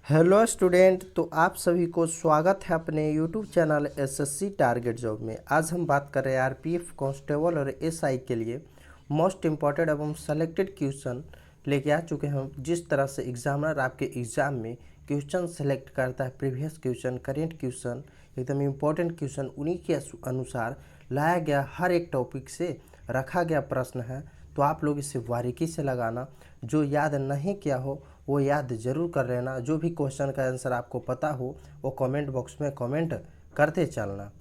Hello student, तो आप सभी को स्वागत है अपने YouTube channel SSC target job में। आज हम बात कर रहे हैं आरपीएफ कांस्टेबल और एसआई के लिए मोस्ट इम्पॉर्टेंट एवं सेलेक्टेड क्वेश्चन लेके आ चुके हैं। जिस तरह से एग्जामिनर आपके एग्जाम में क्वेश्चन सेलेक्ट करता है, प्रीवियस क्वेश्चन, करेंट क्वेश्चन, एकदम इम्पॉर्टेंट क्वेश्चन, उन्हीं के अनुसार लाया गया हर एक टॉपिक से रखा गया प्रश्न है। तो आप लोग इसे बारीकी से लगाना। जो याद नहीं किया हो वो याद ज़रूर कर लेना। जो भी क्वेश्चन का आंसर आपको पता हो वो कमेंट बॉक्स में कमेंट करते चलना।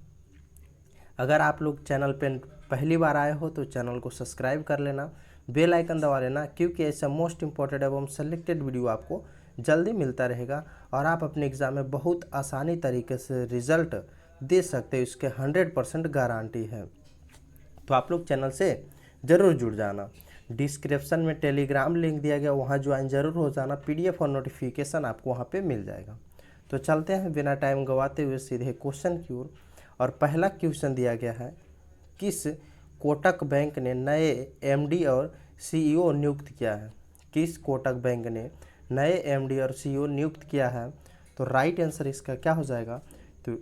अगर आप लोग चैनल पर पहली बार आए हो तो चैनल को सब्सक्राइब कर लेना, बेल आइकन दबा लेना, क्योंकि ऐसा मोस्ट इम्पॉर्टेंट एवं सेलेक्टेड वीडियो आपको जल्दी मिलता रहेगा और आप अपने एग्ज़ाम में बहुत आसानी तरीके से रिज़ल्ट दे सकते हो। इसके 100% गारंटी है। तो आप लोग चैनल से ज़रूर जुड़ जाना। डिस्क्रिप्शन में टेलीग्राम लिंक दिया गया, वहाँ ज्वाइन ज़रूर हो जाना। पीडीएफ और नोटिफिकेशन आपको वहाँ पे मिल जाएगा। तो चलते हैं बिना टाइम गवाते हुए सीधे क्वेश्चन की ओर। और पहला क्वेश्चन दिया गया है, किस कोटक बैंक ने नए एमडी और सीईओ नियुक्त किया है? किस कोटक बैंक ने नए एमडी और सीईओ नियुक्त किया है? तो राइट आंसर इसका क्या हो जाएगा? तो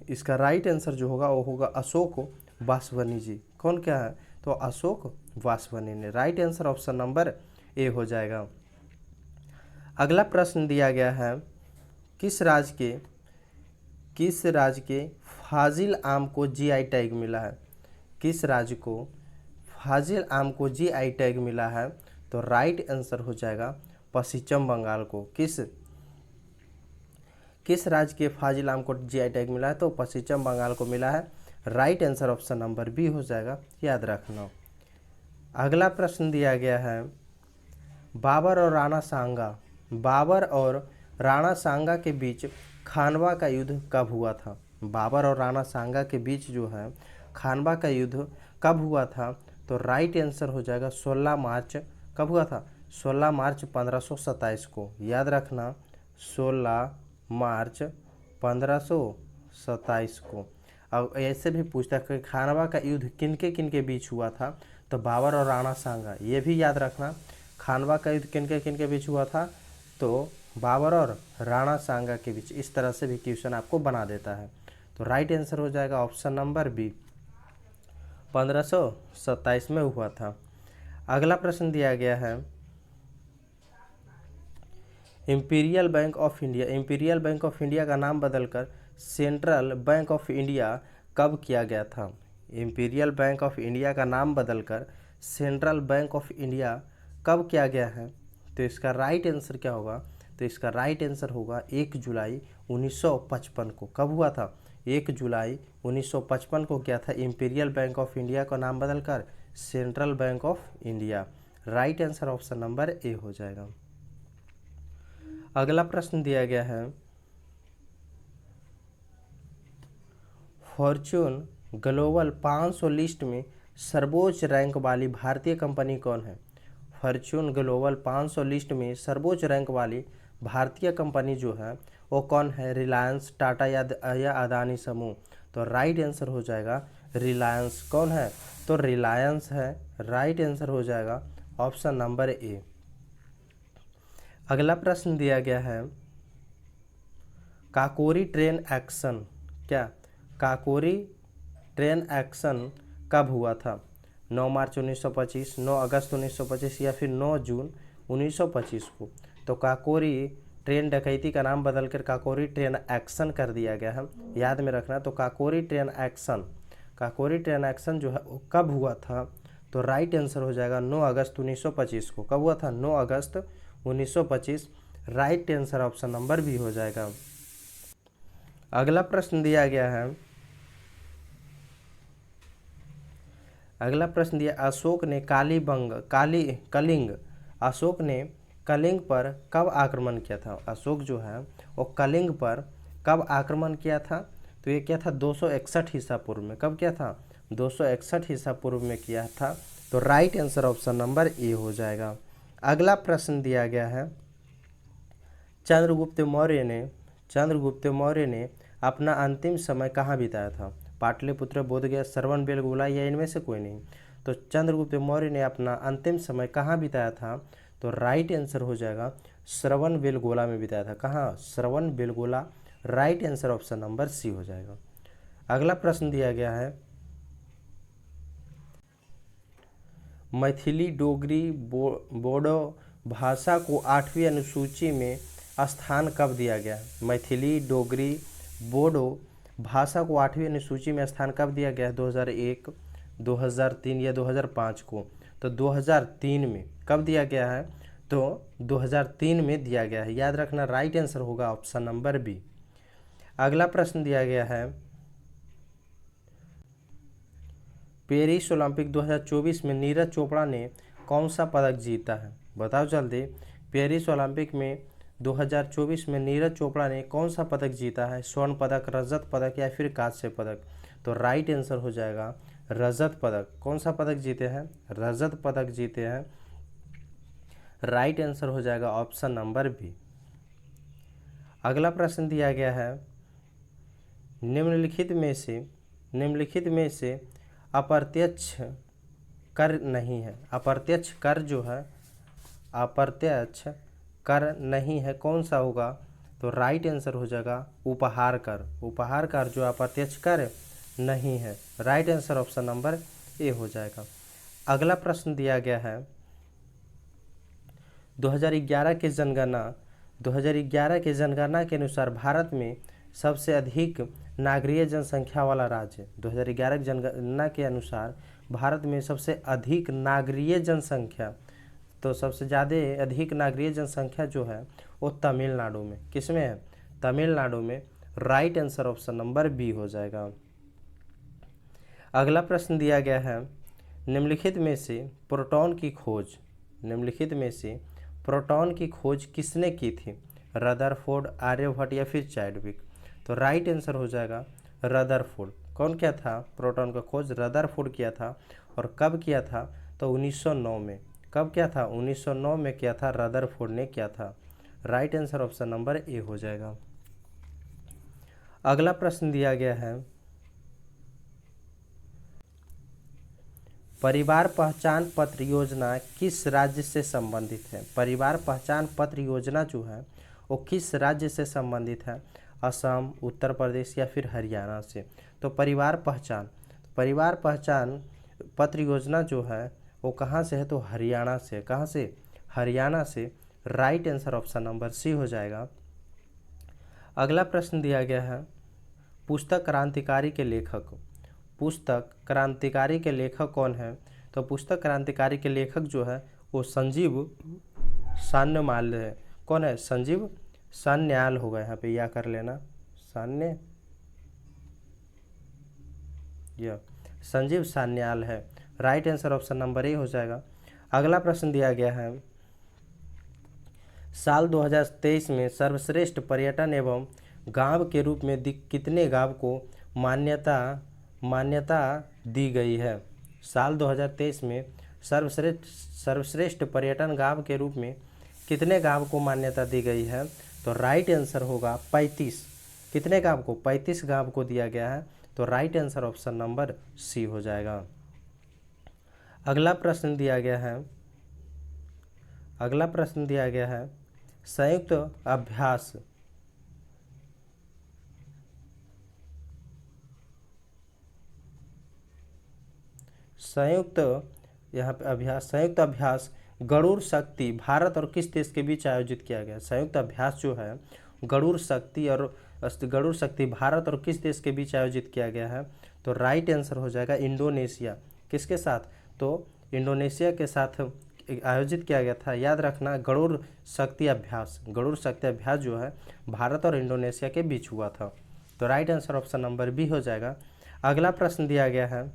इसका राइट आंसर जो होगा वो होगा अशोक वासवानी जी। कौन क्या है? तो अशोक वासवानी ने। राइट आंसर ऑप्शन नंबर ए हो जाएगा। अगला प्रश्न दिया गया है, किस राज्य के फाजिल आम को जीआई टैग मिला है? किस राज्य को फाजिल आम को जीआई टैग मिला है? तो राइट आंसर हो जाएगा पश्चिम बंगाल को। किस राज्य के फाजिल आम को जीआई टैग मिला है? तो पश्चिम बंगाल को मिला है। Right answer option number B हो जाएगा, याद रखना। अगला प्रश्न दिया गया है, बाबर और राणा सांगा के बीच खानवा का युद्ध कब हुआ था? बाबर और राणा सांगा के बीच जो है खानवा का युद्ध कब हुआ था? तो राइट आंसर हो जाएगा 16 मार्च। कब हुआ था? 16 मार्च 1527 को। याद रखना, 16 मार्च 1527 को। अब ऐसे भी पूछता है कि खानवा का युद्ध किनके किनके बीच हुआ था? तो बाबर और राणा सांगा। ये भी याद रखना, खानवा का युद्ध किनके बीच हुआ था? तो बाबर और राणा सांगा के बीच। इस तरह से भी क्वेश्चन आपको बना देता है। तो राइट आंसर हो जाएगा ऑप्शन नंबर बी, 1527 में हुआ था। अगला प्रश्न दिया गया है, इंपीरियल बैंक ऑफ इंडिया का नाम बदलकर सेंट्रल बैंक ऑफ इंडिया कब किया गया था? इंपीरियल बैंक ऑफ इंडिया का नाम बदलकर सेंट्रल बैंक ऑफ इंडिया कब किया गया है? तो इसका राइट आंसर क्या होगा? तो इसका राइट आंसर होगा 1 जुलाई 1955 को। कब हुआ था? 1 जुलाई 1955 को क्या था? इंपीरियल बैंक ऑफ इंडिया का नाम बदलकर central bank of India. Right answer option number ए हो जाएगा। अगला प्रश्न दिया गया है, फॉर्च्यून ग्लोबल 500 लिस्ट में सर्वोच्च रैंक वाली भारतीय कंपनी कौन है? फॉर्च्यून ग्लोबल 500 लिस्ट में सर्वोच्च रैंक वाली भारतीय कंपनी जो है वो कौन है? रिलायंस, टाटा या अदानी समूह। तो राइट आंसर हो जाएगा रिलायंस। कौन है? तो रिलायंस है। राइट आंसर हो जाएगा ऑप्शन नंबर ए। अगला प्रश्न दिया गया है, Kakori train action Kakori train action कब हुआ था? 9 मार्च 1925, 9 अगस्त 1925 या फिर 9 जून 1925 को। तो काकोरी ट्रेन डकैती का नाम बदलकर काकोरी ट्रेन एक्शन कर दिया गया है, याद में रखना। तो काकोरी ट्रेन एक्शन जो है वो कब हुआ था? तो राइट आंसर हो जाएगा 9 अगस्त 1925 को। कब हुआ था? 9 अगस्त 1925। Right answer option number B हो जाएगा। अगला प्रश्न दिया गया है, अशोक ने कलिंग पर कब आक्रमण किया था? अशोक जो है वो कलिंग पर कब आक्रमण किया था? तो ये क्या था? 261 ईसा पूर्व में। कब किया था? 261 ईसा पूर्व में किया था। तो राइट आंसर ऑप्शन नंबर ए हो जाएगा। अगला प्रश्न दिया गया है, चंद्रगुप्त मौर्य ने अपना अंतिम समय कहाँ बिताया था? पाटलिपुत्र, बोधगया, श्रवण बेलगोला या इनमें से कोई नहीं। तो चंद्रगुप्त मौर्य ने अपना अंतिम समय कहाँ बिताया था? तो राइट आंसर हो जाएगा श्रवण बेलगोला में बिताया था। कहाँ? Shravana Belagola. Right answer option number C हो जाएगा। अगला प्रश्न दिया गया है, मैथिली डोगरी बोडो भाषा को 8वीं अनुसूची में स्थान कब दिया गया? मैथिली डोगरी बोडो भाषा को 8वीं अनुसूची में स्थान कब दिया गया? 2001, 2003 या 2005 को? तो 2003 में। कब दिया गया है? तो 2003 में दिया गया है। याद रखना, राइट आंसर होगा ऑप्शन नंबर बी। अगला प्रश्न दिया गया है, पेरिस ओलंपिक 2024 में नीरज चोपड़ा ने कौन सा पदक जीता है? बताओ जल्दी। पेरिस ओलंपिक में 2024 में नीरज चोपड़ा ने कौन सा पदक जीता है? स्वर्ण पदक, रजत पदक या फिर कांस्य पदक? तो राइट आंसर हो जाएगा रजत पदक। कौन सा पदक जीते हैं? रजत पदक जीते हैं। राइट आंसर हो जाएगा ऑप्शन नंबर बी। अगला प्रश्न दिया गया है, निम्नलिखित में से अप्रत्यक्ष कर नहीं है। अप्रत्यक्ष कर जो है, अप्रत्यक्ष कर नहीं है, कौन सा होगा? तो राइट आंसर हो जाएगा उपहार कर। उपहार कर जो अप्रत्यक्ष कर नहीं है। राइट आंसर ऑप्शन नंबर ए हो जाएगा। अगला प्रश्न दिया गया है, 2011 के जनगणना के अनुसार भारत में सबसे अधिक नागरिक जनसंख्या वाला राज्य। 2011 की जनगणना के अनुसार भारत में सबसे अधिक नागरिक जनसंख्या, तो सबसे ज़्यादा अधिक नागरिक जनसंख्या जो है वो तमिलनाडु में। किसमें है? तमिलनाडु में। Right answer option number B हो जाएगा। अगला प्रश्न दिया गया है, निम्नलिखित में से प्रोटॉन की खोज किसने की थी? रदरफोर्ड, आर्यभट्ट या फिर चैडविक? तो राइट आंसर हो जाएगा रदरफोर्ड। कौन किया था प्रोटॉन का खोज? रदरफोर्ड किया था। और कब किया था? तो 1909 में। कब किया था? 1909 में किया था, रदरफोर्ड ने किया था। राइट आंसर ऑप्शन नंबर ए हो जाएगा। अगला प्रश्न दिया गया है, परिवार पहचान पत्र योजना किस राज्य से संबंधित है? परिवार पहचान पत्र योजना जो है वो किस राज्य से संबंधित है? असम, उत्तर प्रदेश या फिर हरियाणा से? तो परिवार पहचान पत्र योजना जो है वो कहाँ से है? तो हरियाणा से। कहाँ से? हरियाणा से। Right answer option number C हो जाएगा। अगला प्रश्न दिया गया है, पुस्तक क्रांतिकारी के लेखक कौन है? तो पुस्तक क्रांतिकारी के लेखक जो है वो संजीव सान्याल है। कौन है? संजीव सान्याल होगा, यहाँ पे या कर लेना, संजीव सान्याल है। राइट आंसर ऑप्शन नंबर ए हो जाएगा। अगला प्रश्न दिया गया है, साल 2023 में सर्वश्रेष्ठ पर्यटन एवं गांव के रूप में कितने गांव को मान्यता दी गई है? साल 2023 में सर्वश्रेष्ठ पर्यटन गांव के रूप में कितने गांव को मान्यता दी गई है? तो राइट आंसर होगा 35। कितने गांव को? 35 गांव को दिया गया है। तो right answer option number C हो जाएगा। अगला प्रश्न दिया गया है, संयुक्त अभ्यास गरुड़ शक्ति भारत और किस देश के बीच आयोजित किया गया? संयुक्त अभ्यास जो है गरुड़ शक्ति भारत और किस देश के बीच आयोजित किया गया है? तो राइट आंसर हो जाएगा इंडोनेशिया। किसके साथ? तो इंडोनेशिया के साथ आयोजित किया गया था। याद रखना, गरुड़ शक्ति अभ्यास जो है भारत और इंडोनेशिया के बीच हुआ था। तो right answer option number B हो जाएगा। अगला प्रश्न दिया गया है,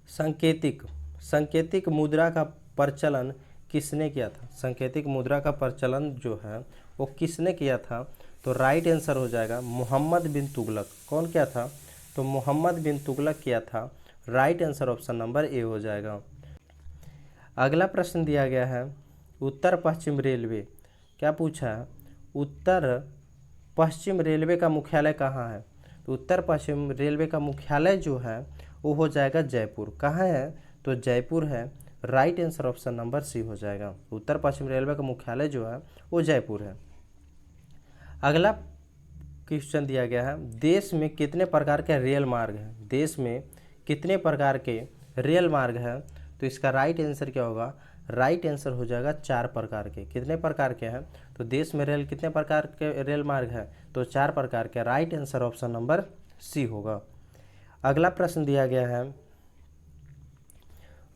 सांकेतिक मुद्रा का प्रचलन किसने किया था? सांकेतिक मुद्रा का प्रचलन जो है वो किसने किया था? तो राइट आंसर हो जाएगा मोहम्मद बिन तुगलक। कौन किया था? तो मोहम्मद बिन तुगलक किया था। राइट आंसर ऑप्शन नंबर ए हो जाएगा। अगला प्रश्न दिया गया है, उत्तर पश्चिम रेलवे। क्या पूछा है? उत्तर पश्चिम रेलवे का मुख्यालय कहाँ है? तो उत्तर पश्चिम रेलवे का मुख्यालय जो है वो हो जाएगा जयपुर। कहाँ है? तो जयपुर है। Right answer option number C हो जाएगा। उत्तर पश्चिम रेलवे का मुख्यालय जो है वो जयपुर है। अगला क्वेश्चन दिया गया है, देश में कितने प्रकार के रेल मार्ग हैं? देश में कितने प्रकार के रेल मार्ग हैं? तो इसका राइट आंसर क्या होगा? राइट आंसर हो जाएगा 4 प्रकार के। कितने प्रकार के हैं? तो देश में रेल कितने प्रकार के रेल मार्ग हैं? तो 4 प्रकार के। Right answer option number C होगा। अगला प्रश्न दिया गया है,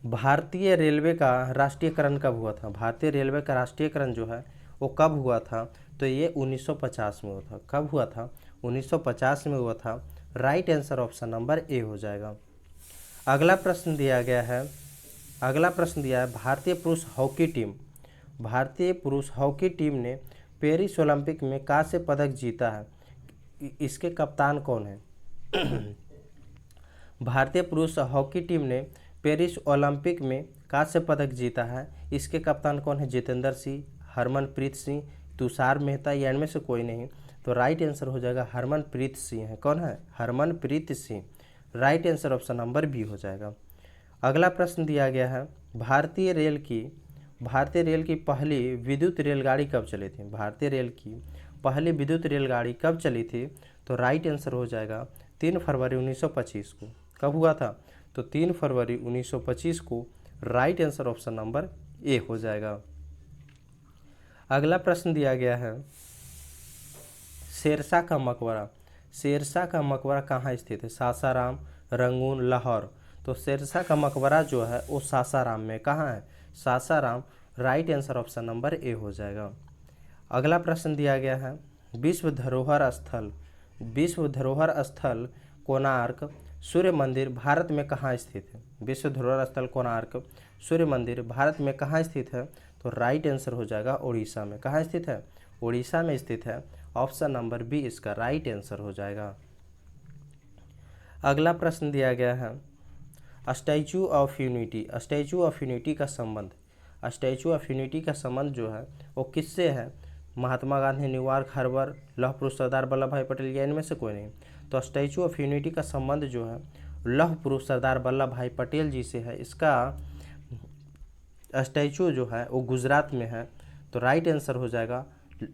भारतीय रेलवे का राष्ट्रीयकरण कब हुआ था? भारतीय रेलवे का राष्ट्रीयकरण जो है वो कब हुआ था? तो ये 1950 में हुआ था। कब हुआ था? 1950 में हुआ था। राइट आंसर ऑप्शन नंबर ए हो जाएगा। अगला प्रश्न दिया गया है, भारतीय पुरुष हॉकी टीम ने पेरिस ओलंपिक में कांस्य पदक जीता है, इसके कप्तान कौन है? भारतीय पुरुष हॉकी टीम ने पेरिस ओलंपिक में कांस्य पदक जीता है, इसके कप्तान कौन है? जितेंद्र सिंह, हरमनप्रीत सिंह, तुषार मेहता, या इनमें से कोई नहीं? तो राइट आंसर हो जाएगा हरमनप्रीत सिंह है। कौन है? Harmanpreet Singh. Right answer option number B हो जाएगा। अगला प्रश्न दिया गया है, भारतीय रेल की पहली विद्युत रेलगाड़ी कब चली थी? भारतीय रेल की पहली विद्युत रेलगाड़ी कब चली थी? तो राइट आंसर हो जाएगा 3 फरवरी 1925 को। कब हुआ था? तो 3 फरवरी 1925 को। राइट आंसर ऑप्शन नंबर ए हो जाएगा। अगला प्रश्न दिया गया है, शेरशाह का मकबरा कहाँ स्थित है? सासाराम, रंगून, लाहौर। तो शेरशाह का मकबरा जो है वो सासाराम में। कहाँ है? Sasaram. Right answer option number ए हो जाएगा। अगला प्रश्न दिया गया है, विश्व धरोहर स्थल कोणार्क सूर्य मंदिर भारत में कहाँ स्थित है? विश्व धरोहर स्थल कोणार्क सूर्य मंदिर भारत में कहाँ स्थित है? तो राइट आंसर हो जाएगा उड़ीसा में। कहाँ स्थित है? उड़ीसा में स्थित है। ऑप्शन नंबर बी इसका राइट आंसर हो जाएगा। अगला प्रश्न दिया गया है, स्टैचू ऑफ यूनिटी का संबंध जो है वो किससे है? महात्मा गांधी, न्यूयॉर्क हार्बर, लौह पुरुष सरदार वल्लभ भाई पटेल, या इनमें से कोई नहीं? तो स्टैचू ऑफ यूनिटी का संबंध जो है लौह पुरुष सरदार वल्लभ भाई पटेल जी से है। इसका स्टैचू जो है वो गुजरात में है। तो राइट आंसर हो जाएगा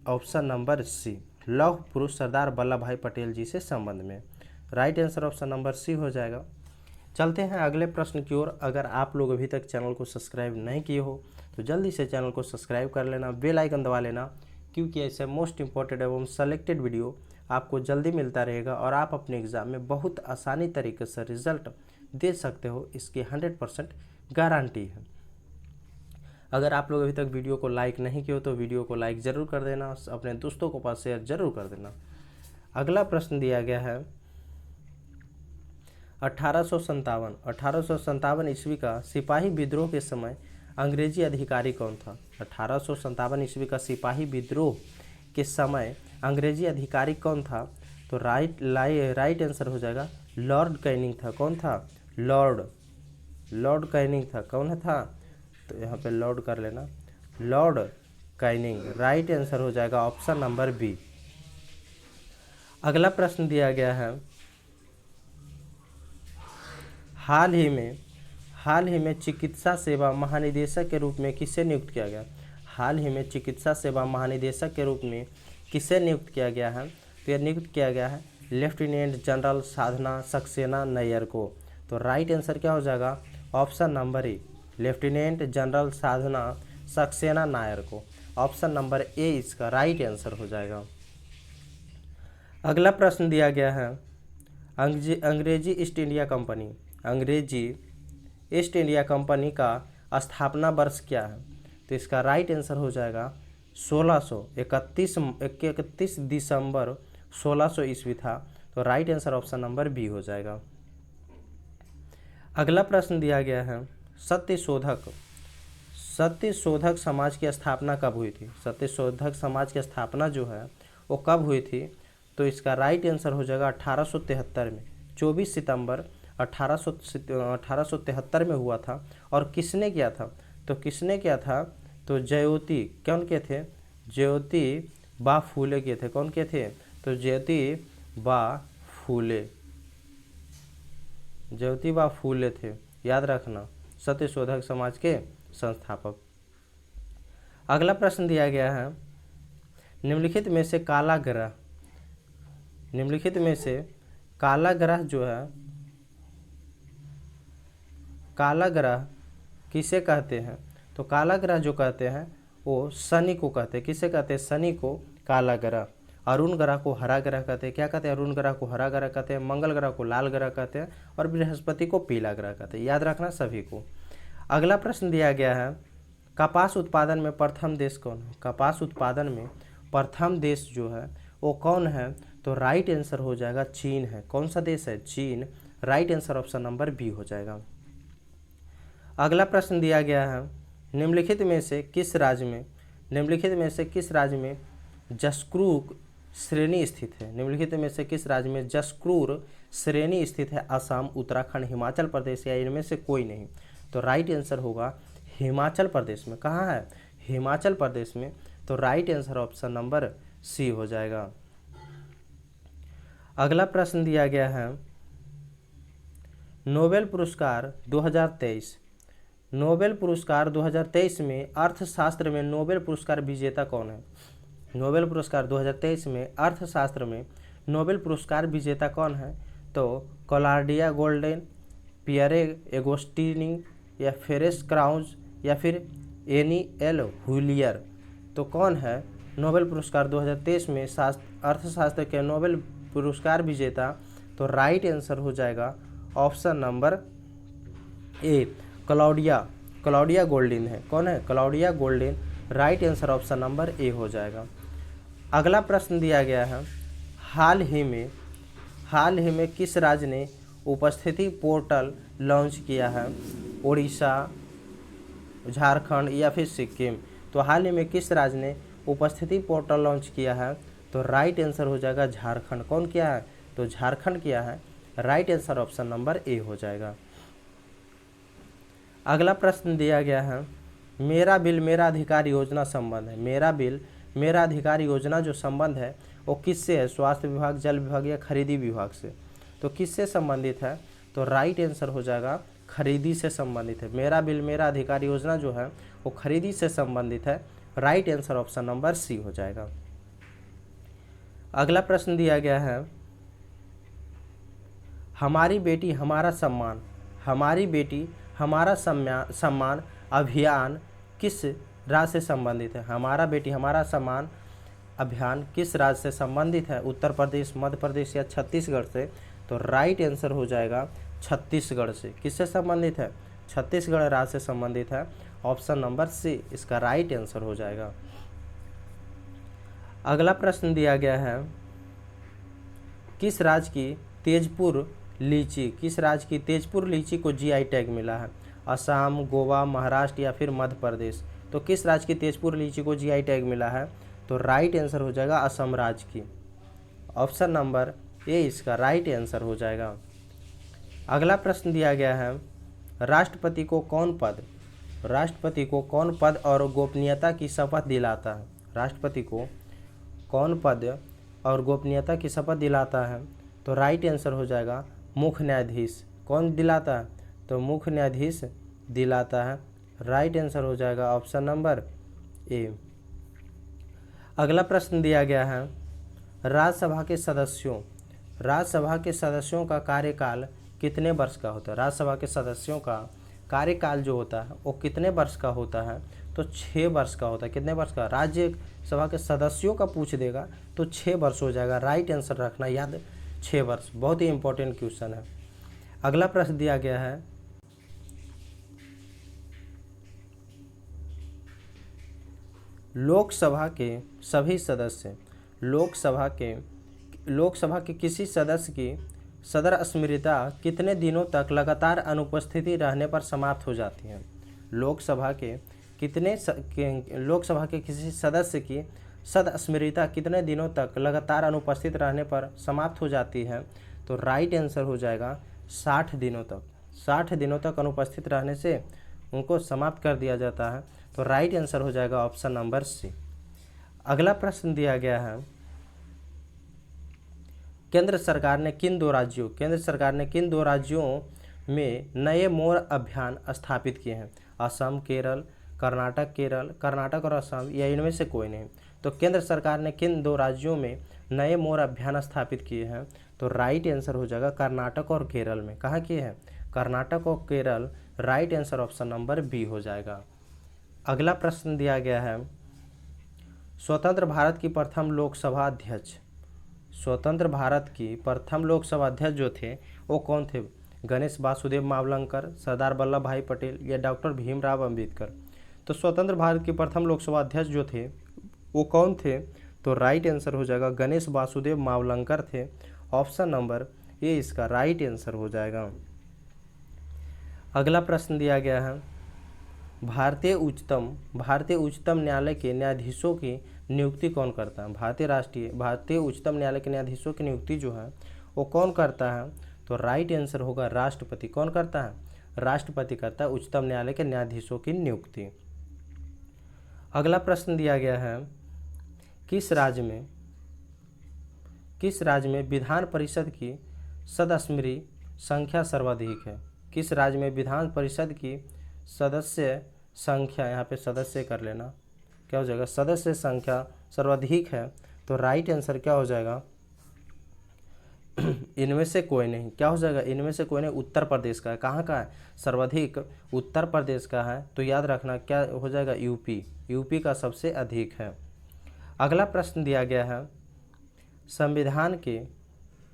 ऑप्शन नंबर सी, लौह पुरुष सरदार वल्लभ भाई पटेल जी से संबंध में। Right answer option number C हो जाएगा। चलते हैं अगले प्रश्न की ओर। अगर आप लोग अभी तक चैनल को सब्सक्राइब नहीं किए हो तो जल्दी से चैनल को सब्सक्राइब कर लेना, बेल आइकन दबा लेना, क्योंकि ऐसे मोस्ट इंपॉर्टेंट एवं सेलेक्टेड वीडियो आपको जल्दी मिलता रहेगा और आप अपने एग्ज़ाम में बहुत आसानी तरीके से रिजल्ट दे सकते हो, इसकी 100% गारंटी है। अगर आप लोग अभी तक वीडियो को लाइक नहीं किए हो तो वीडियो को लाइक ज़रूर कर देना, अपने दोस्तों को पास शेयर जरूर कर देना। अगला प्रश्न दिया गया है, 1857 ईस्वी का सिपाही विद्रोह के समय अंग्रेजी अधिकारी कौन था? 1857 ईस्वी का सिपाही विद्रोह के समय अंग्रेजी अधिकारी कौन था? तो राइट आंसर हो जाएगा लॉर्ड कैनिंग था। कौन था? लॉर्ड कैनिंग था। कौन था? तो यहाँ पे लॉर्ड कर लेना, लॉर्ड कैनिंग। राइट आंसर हो जाएगा ऑप्शन नंबर बी। अगला प्रश्न दिया गया है, हाल ही में चिकित्सा सेवा महानिदेशक के रूप में किसे नियुक्त किया गया? हाल ही में चिकित्सा सेवा महानिदेशक के रूप में किसे नियुक्त किया गया है? तो यह नियुक्त किया गया है लेफ्टिनेंट जनरल साधना सक्सेना नायर को। तो राइट आंसर क्या हो जाएगा? Option number A, lieutenant general Sadhana Saxena Nair को। ऑप्शन नंबर ए इसका राइट आंसर हो जाएगा। अगला प्रश्न दिया गया है, अंग्रेजी ईस्ट इंडिया कंपनी का स्थापना वर्ष क्या है? तो इसका राइट आंसर हो जाएगा 31 दिसंबर 1600 ईस्वी था। तो right answer option number B हो जाएगा। अगला प्रश्न दिया गया है, सत्यशोधक समाज की स्थापना कब हुई थी? सत्यशोधक समाज की स्थापना जो है वो कब हुई थी? तो इसका राइट आंसर हो जाएगा 1873 में। 24 सितंबर 1873 में हुआ था। और किसने किया था? तो ज्योति कौन के थे? ज्योति बा फूले के थे। कौन के थे? तो ज्योति बा फूले थे, याद रखना। सत्यशोधक समाज के संस्थापक। अगला प्रश्न दिया गया है, निम्नलिखित में से काला ग्रह, निम्नलिखित में से काला ग्रह जो है, काला ग्रह किसे कहते हैं? तो काला ग्रह जो कहते हैं वो शनि को कहते हैं। किसे कहते हैं? शनि को काला ग्रह। अरुण ग्रह को हरा ग्रह कहते हैं। क्या कहते हैं? अरुण ग्रह को हरा ग्रह कहते हैं, मंगल ग्रह को लाल ग्रह कहते हैं और बृहस्पति को पीला ग्रह कहते हैं। याद रखना सभी को। अगला प्रश्न दिया गया है, कपास उत्पादन में प्रथम देश कौन है? कपास उत्पादन में प्रथम देश जो है वो कौन है? तो राइट आंसर हो जाएगा चीन है। कौन सा देश है? चीन। Right answer option number B हो जाएगा। अगला प्रश्न दिया गया है, निम्नलिखित में से किस राज्य में, निम्नलिखित में से किस राज्य में जसक्रूर श्रेणी स्थित है? निम्नलिखित में से किस राज्य में जसक्रूर श्रेणी स्थित है? असम, उत्तराखंड, हिमाचल प्रदेश या इनमें से कोई नहीं? तो राइट आंसर होगा हिमाचल प्रदेश में। कहाँ है? हिमाचल प्रदेश में। तो right answer option number C हो जाएगा। अगला प्रश्न दिया गया है, नोबेल पुरस्कार 2023, नोबेल पुरस्कार 2023 में अर्थशास्त्र में नोबेल पुरस्कार विजेता कौन है? नोबेल पुरस्कार 2023 में अर्थशास्त्र में नोबेल पुरस्कार विजेता कौन है? तो क्लॉडिया गोल्डेन, पियरे एगोस्टिनी या फेरेस क्राउज या फिर एनी एल हुलियर। तो कौन है नोबेल पुरस्कार 2023 में अर्थशास्त्र के नोबेल पुरस्कार विजेता? तो राइट आंसर हो जाएगा ऑप्शन नंबर ए, क्लॉडिया गोल्डिन है। कौन है? Claudia Goldin. Right answer option number ए हो जाएगा। अगला प्रश्न दिया गया है, हाल ही में किस राज्य ने उपस्थिति पोर्टल लॉन्च किया है? उड़ीसा, झारखंड या फिर सिक्किम। तो हाल ही में किस राज्य ने उपस्थिति पोर्टल लॉन्च किया है? तो राइट आंसर हो जाएगा झारखंड। कौन किया है? तो झारखंड किया है। राइट आंसर ऑप्शन नंबर ए हो जाएगा। अगला प्रश्न दिया गया है, मेरा बिल मेरा अधिकार योजना संबंध है। मेरा बिल मेरा अधिकार योजना जो संबंध है वो किससे है? स्वास्थ्य विभाग, जल विभाग या खरीदी विभाग से। तो किससे संबंधित है? तो राइट आंसर हो जाएगा खरीदी से संबंधित है। मेरा बिल मेरा अधिकार योजना जो है वो खरीदी से संबंधित है। Right answer option number C हो जाएगा। अगला प्रश्न दिया गया है, हमारी बेटी हमारा सम्मान, हमारी बेटी हमारा सम्मान अभियान किस राज्य से संबंधित है? हमारा बेटी हमारा सम्मान अभियान किस राज्य से संबंधित है? उत्तर प्रदेश, मध्य प्रदेश या छत्तीसगढ़ से। तो राइट आंसर हो जाएगा छत्तीसगढ़ से। किससे संबंधित है? छत्तीसगढ़ राज्य से संबंधित है। ऑप्शन नंबर सी इसका राइट आंसर हो जाएगा। अगला प्रश्न दिया गया है, किस राज्य की तेजपुर लीची को जीआई टैग मिला है? असम, गोवा, महाराष्ट्र या फिर मध्य प्रदेश। तो किस राज्य की तेजपुर लीची को जीआई टैग मिला है? तो राइट आंसर हो जाएगा असम राज्य की। ऑप्शन नंबर ए इसका राइट आंसर हो जाएगा। अगला प्रश्न दिया गया है, राष्ट्रपति को कौन पद और गोपनीयता की शपथ दिलाता है? राष्ट्रपति को कौन पद और गोपनीयता की शपथ दिलाता है? तो राइट आंसर हो जाएगा मुख्य न्यायाधीश। कौन दिलाता है? तो मुख्य न्यायाधीश दिलाता है। राइट आंसर हो जाएगा ऑप्शन नंबर ए। अगला प्रश्न दिया गया है, राज्यसभा के सदस्यों का कार्यकाल कितने वर्ष का होता है? राज्यसभा के सदस्यों का कार्यकाल जो होता है वो कितने वर्ष का होता है? तो 6 वर्ष का होता है। कितने वर्ष का? राज्यसभा के सदस्यों का पूछ देगा तो 6 वर्ष हो जाएगा। राइट आंसर रखना याद, 6 वर्ष। बहुत ही इंपॉर्टेंट क्वेश्चन है। अगला प्रश्न दिया गया है, लोकसभा के किसी सदस्य की सदस्यता कितने दिनों तक लगातार अनुपस्थिति रहने पर समाप्त हो जाती है? लोकसभा के किसी सदस्य की सदस्यता कितने दिनों तक लगातार अनुपस्थित रहने पर समाप्त हो जाती है? तो राइट आंसर हो जाएगा 60 दिनों तक। 60 दिनों तक अनुपस्थित रहने से उनको समाप्त कर दिया जाता है। तो राइट आंसर हो जाएगा ऑप्शन नंबर सी। अगला प्रश्न दिया गया है, केंद्र सरकार ने किन दो राज्यों में नए मोर अभियान स्थापित किए हैं? असम, केरल, कर्नाटक और असम, या इनमें से कोई नहीं? तो केंद्र सरकार ने किन 2 राज्यों में नए मोर अभियान स्थापित किए हैं? तो राइट आंसर हो जाएगा कर्नाटक और केरल में। कहाँ किए हैं? कर्नाटक और Kerala. Right answer option number B हो जाएगा। अगला प्रश्न दिया गया है, स्वतंत्र भारत की प्रथम लोकसभा अध्यक्ष, स्वतंत्र भारत की प्रथम लोकसभा अध्यक्ष जो थे वो कौन थे? गणेश वासुदेव मावलंकर, सरदार वल्लभ भाई पटेल, या डॉक्टर भीमराव अंबेडकर? तो स्वतंत्र भारत के प्रथम लोकसभा अध्यक्ष जो थे वो कौन थे? तो राइट आंसर हो जाएगा गणेश वासुदेव मावलंकर थे। ऑप्शन नंबर ए इसका राइट आंसर हो जाएगा। अगला प्रश्न दिया गया है, भारतीय उच्चतम न्यायालय के न्यायाधीशों की नियुक्ति कौन करता है? भारतीय उच्चतम न्यायालय के न्यायाधीशों की नियुक्ति जो है वो कौन करता है? तो राइट आंसर होगा राष्ट्रपति। कौन करता है? राष्ट्रपति करता है उच्चतम न्यायालय के न्यायाधीशों की नियुक्ति। अगला प्रश्न दिया गया है, किस राज्य में विधान परिषद की सदस्यमरी संख्या सर्वाधिक है? किस राज्य में विधान परिषद की सदस्य संख्या, यहाँ पे सदस्य कर लेना, क्या हो जाएगा? सदस्य संख्या सर्वाधिक है। तो राइट आंसर क्या हो जाएगा? इनमें से कोई नहीं। क्या हो जाएगा? इनमें से कोई नहीं, उत्तर प्रदेश का है। कहाँ का है सर्वाधिक? उत्तर प्रदेश का है। तो याद रखना क्या हो जाएगा? यूपी का सबसे अधिक है। अगला प्रश्न दिया गया है, संविधान के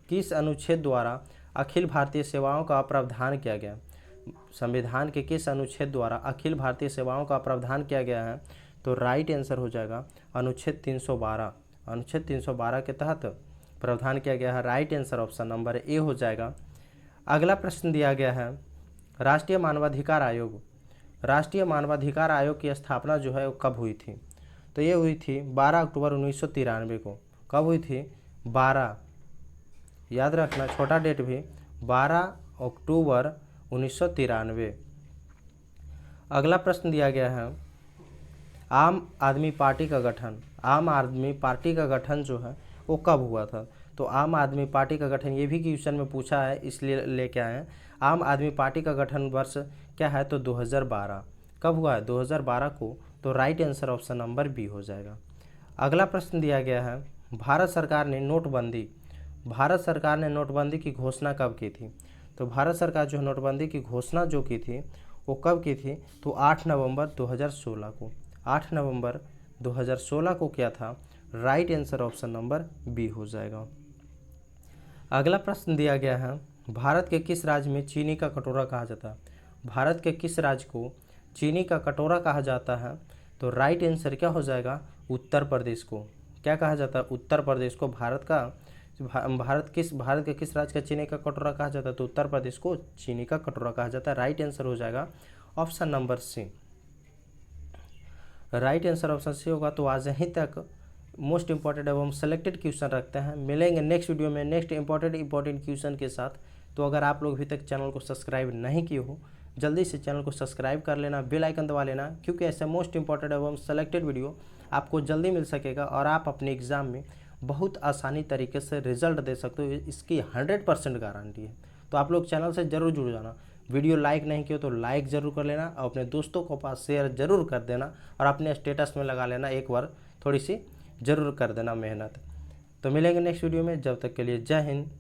किस अनुच्छेद द्वारा अखिल भारतीय सेवाओं का प्रावधान किया गया? संविधान के किस अनुच्छेद द्वारा अखिल भारतीय सेवाओं का प्रावधान किया गया है? तो राइट आंसर हो जाएगा अनुच्छेद 312। अनुच्छेद 312 के तहत प्रावधान किया गया है। राइट आंसर ऑप्शन नंबर ए हो जाएगा। अगला प्रश्न दिया गया है, राष्ट्रीय मानवाधिकार आयोग की स्थापना जो है वो कब हुई थी? तो ये हुई थी 12 अक्टूबर 1993 को। कब हुई थी? 12, याद रखना छोटा डेट भी, 12 अक्टूबर 1993। अगला प्रश्न दिया गया है, आम आदमी पार्टी का गठन जो है वो कब हुआ था? तो आम आदमी पार्टी का गठन, ये भी क्वेश्चन में पूछा है इसलिए लेके आए हैं। आम आदमी पार्टी का गठन वर्ष क्या है? तो 2012। कब हुआ है? 2012 को। तो right answer option number B हो जाएगा। अगला प्रश्न दिया गया है, भारत सरकार ने नोटबंदी की घोषणा कब की थी? तो भारत सरकार जो नोटबंदी की घोषणा जो की थी वो कब की थी? तो 8 नवंबर 2016 को। 8 नवंबर 2016 को किया था। Right answer option number B हो जाएगा। अगला प्रश्न दिया गया है, भारत के किस राज्य में चीनी का कटोरा कहा जाता है? भारत के किस राज्य को चीनी का कटोरा कहा जाता है? तो राइट आंसर क्या हो जाएगा? उत्तर प्रदेश को। क्या कहा जाता है? उत्तर प्रदेश को। भारत के किस राज्य का चीनी का कटोरा कहा जाता है? तो उत्तर प्रदेश को चीनी का कटोरा कहा जाता है। राइट आंसर हो जाएगा option number C. Right answer option C होगा। तो आज यहीं तक मोस्ट इंपॉर्टेंट एवं सेलेक्टेड क्वेश्चन रखते हैं। मिलेंगे नेक्स्ट वीडियो में नेक्स्ट इंपॉर्टेंट क्वेश्चन के साथ। तो अगर आप लोग अभी तक चैनल को सब्सक्राइब नहीं किए हो, जल्दी से चैनल को सब्सक्राइब कर लेना, बेल आइकन दबा लेना, क्योंकि ऐसे मोस्ट इंपॉर्टेंट एवं सेलेक्टेड वीडियो आपको जल्दी मिल सकेगा और आप अपने एग्ज़ाम में बहुत आसानी तरीके से रिजल्ट दे सकते हो। इसकी 100% गारंटी है। तो आप लोग चैनल से ज़रूर जुड़ जाना। वीडियो लाइक नहीं किया तो लाइक ज़रूर कर लेना और अपने दोस्तों को पास शेयर ज़रूर कर देना और अपने स्टेटस में लगा लेना, एक बार थोड़ी सी ज़रूर कर देना मेहनत। तो मिलेंगे नेक्स्ट वीडियो में, जब तक के लिए जय हिंद।